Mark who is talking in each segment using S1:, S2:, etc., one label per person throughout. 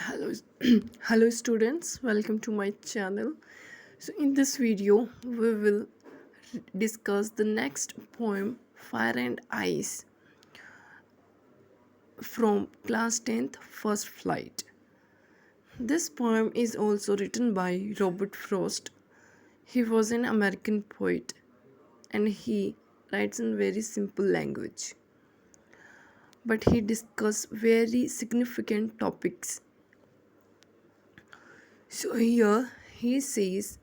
S1: Hello, hello students. Welcome to my channel. So in this video, we will discuss the next poem, Fire and Ice, from class 10th, First Flight. This poem is also written by Robert Frost. He was an American poet and he writes in very simple language. But he discusses very significant topics. So here he says,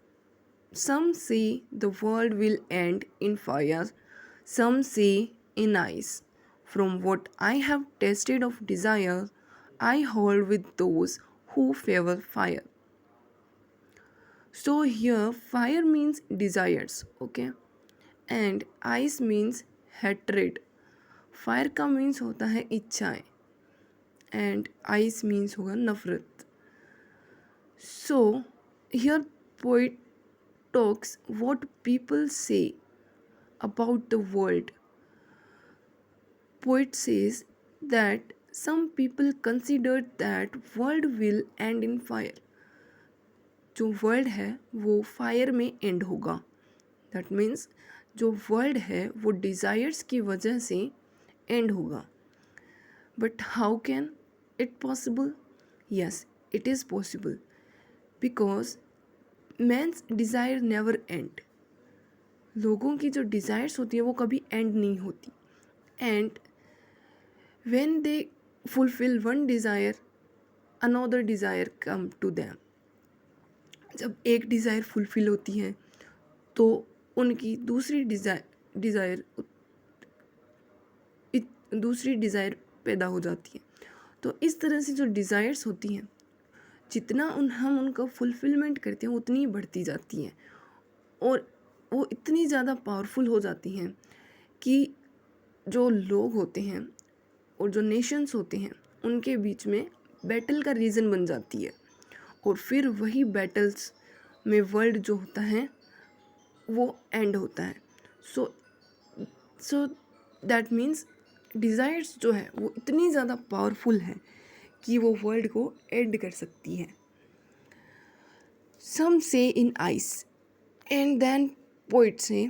S1: some say the world will end in fire, some say in ice. From what I have tasted of desire, I hold with those who favor fire. So here fire means desires, okay? And ice means hatred. Fire का means होता है इच्छाएं and ice means होगा नफरत. So here poet talks what people say about the world. Poet says that some people consider that world will end in fire. जो world है वो fire में एंड होगा. दैट मीन्स जो वर्ल्ड है वो डिज़ायर्स की वजह से एंड होगा. But how can it possible? Yes, it is possible because man's desire never end. लोगों की जो डिज़ायर्स होती है वो कभी एंड नहीं होती. And when they fulfill one desire, another desire come to them. जब एक डिज़ायर फुलफ़िल होती है तो उनकी दूसरी डिज़ायर पैदा हो जाती है. तो इस तरह से जो डिज़ायर्स होती हैं, जितना हम उनका फुलफ़िलमेंट करते हैं उतनी बढ़ती जाती हैं और वो इतनी ज़्यादा पावरफुल हो जाती हैं कि जो लोग होते हैं और जो नेशंस होते हैं उनके बीच में बैटल का रीज़न बन जाती है. और फिर वही बैटल्स में वर्ल्ड जो होता है वो एंड होता है. सो दैट मीन्स डिज़ायर्स जो है वो इतनी ज़्यादा पावरफुल है कि वो वर्ल्ड को एंड कर सकती है. Some say in ice and then poet say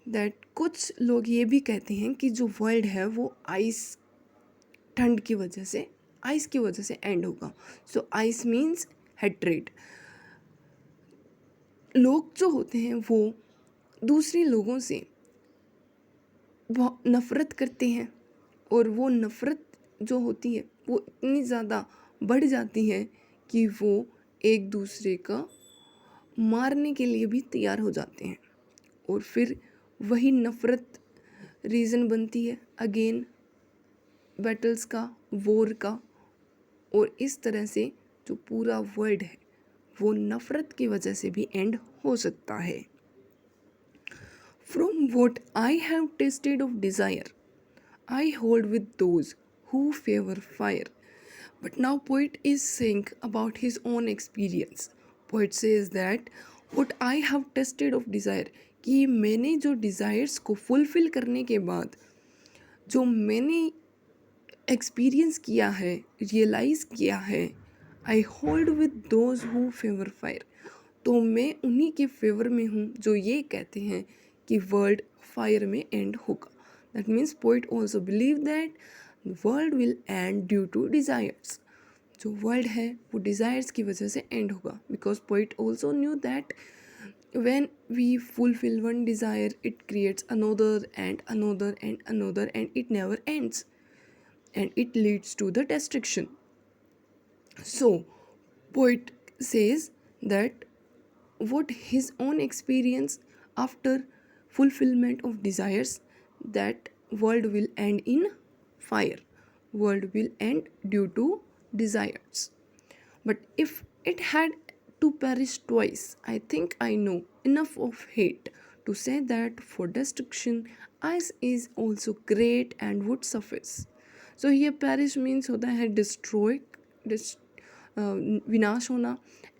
S1: that कुछ लोग ये भी कहते हैं कि जो वर्ल्ड है वो ठंड की वजह से आइस की वजह से एंड होगा. सो आइस मीन्स हेट्रेड. लोग जो होते हैं वो दूसरे लोगों से नफ़रत करते हैं और वो नफ़रत जो होती है वो इतनी ज़्यादा बढ़ जाती है कि वो एक दूसरे का मारने के लिए भी तैयार हो जाते हैं. और फिर वही नफ़रत रीज़न बनती है अगेन बैटल्स का, वॉर का. और इस तरह से जो पूरा वर्ल्ड है वो नफ़रत की वजह से भी एंड हो सकता है. From what I have tested of desire I hold with those who favour fire. But now poet is saying about his own experience. Poet says that what I have tested of desire, कि मैंने जो desires को fulfil करने के बाद जो मैंने experience किया है, रियलाइज़ किया है, I hold with those who favour fire. तो मैं उन्हीं के फेवर में हूँ जो ये कहते हैं कि वर्ल्ड फायर में एंड होगा. That means poet also believe that world will end due to desires. जो वर्ल्ड है वो डिज़ायर्स की वजह से एंड होगा. Because poet also knew that when we fulfill one desire it creates another and another and another and it never ends and it leads to the destruction. So poet says that what his own experience after fulfillment of desires, that world will end in fire, world will end due to desires. But if it had to perish twice, I think I know enough of hate to say that for destruction ice is also great and would suffice. So here perish means होता है destroy, विनाश होना,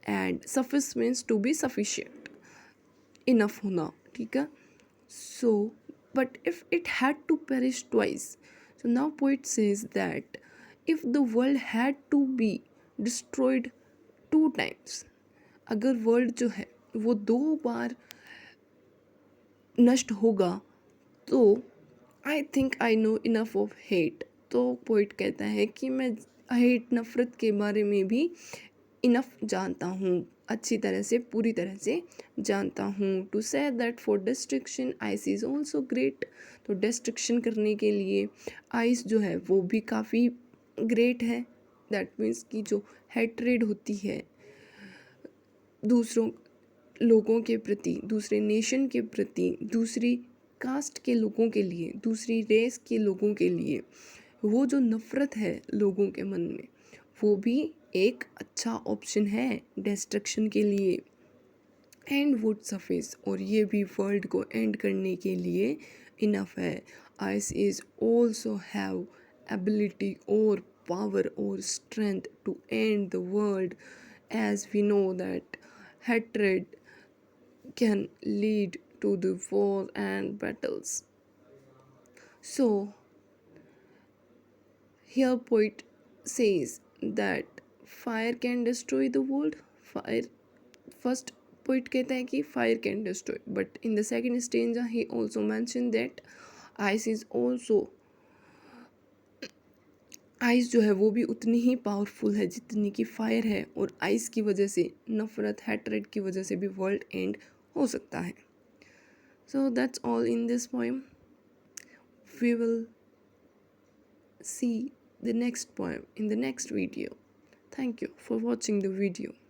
S1: and suffice means to be sufficient, enough होना. ठीक है. So but if it had to perish twice, so now poet says that if the world had to be destroyed 2 times। अगर world जो है वो 2 बार नष्ट होगा तो I think I know enough of hate. तो पोइट कहता है कि मैं हेट नफ़रत के बारे में भी इनफ जानता हूँ, अच्छी तरह से, पूरी तरह से जानता हूँ। To say that for destruction ice is also great. तो डिस्ट्रक्शन करने के लिए आइस जो है वो भी काफ़ी ग्रेट है। दैट मीन्स कि जो हेट्रेड होती है दूसरों लोगों के प्रति, दूसरे नेशन के प्रति, दूसरी कास्ट के लोगों के लिए, दूसरी रेस के लोगों के लिए, वो जो नफ़रत है लोगों के मन में, वो भी एक अच्छा ऑप्शन है डिस्ट्रक्शन के लिए। एंड वुड सफिस, और ये भी वर्ल्ड को एंड करने के लिए इनफ है। Ice is also have ability और power or strength to end the world, as we know that hatred can lead to the war and battles. So here poet says that fire can destroy the world. Fire, first poet कहता है कि fire can destroy, but in the second stanza he also mentioned that ice is also, ice जो है वो भी उतनी ही powerful है जितनी कि फायर है, और आइस की वजह से, नफ़रत हैट्रेड की वजह से भी वर्ल्ड एंड हो सकता है। So that's all in this poem. We will see the next poem in the next video. Thank you for watching the video.